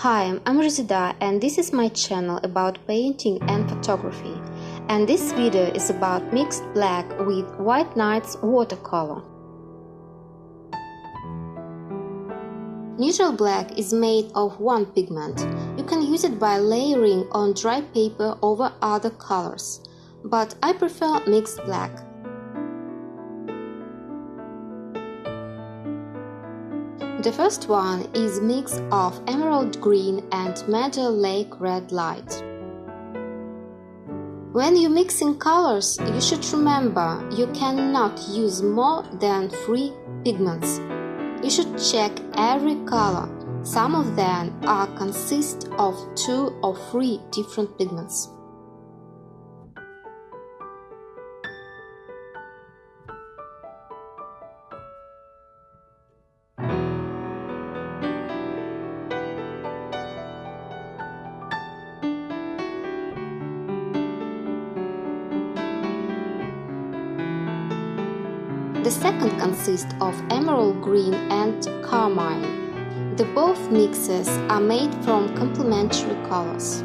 Hi, I'm Rosida and this is my channel about painting and photography, and this video is about mixed black with White Nights watercolor. Neutral black is made of one pigment. You can use it by layering on dry paper over other colors, but I prefer mixed black. The first one is a mix of emerald green and Meadow Lake red light. When you're mixing colors, you should remember you cannot use more than 3 pigments. You should check every color. Some of them consist of 2 or 3 different pigments. The second consists of emerald green and carmine. The both mixes are made from complementary colors.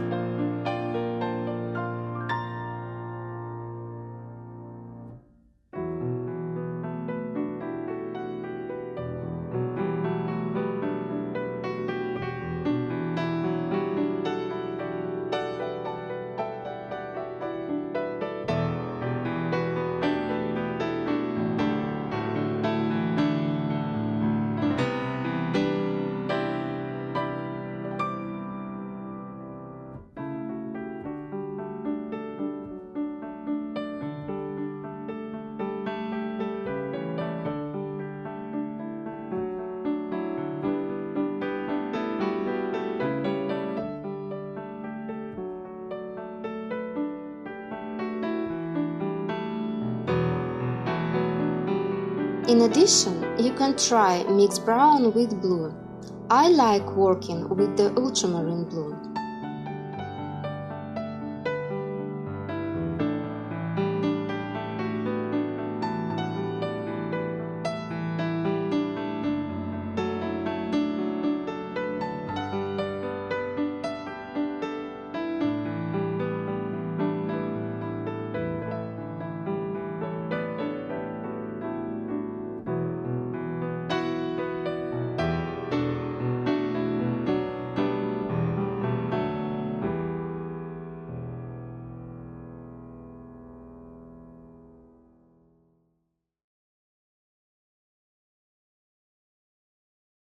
In addition, you can try mix brown with blue. I like working with the ultramarine blue.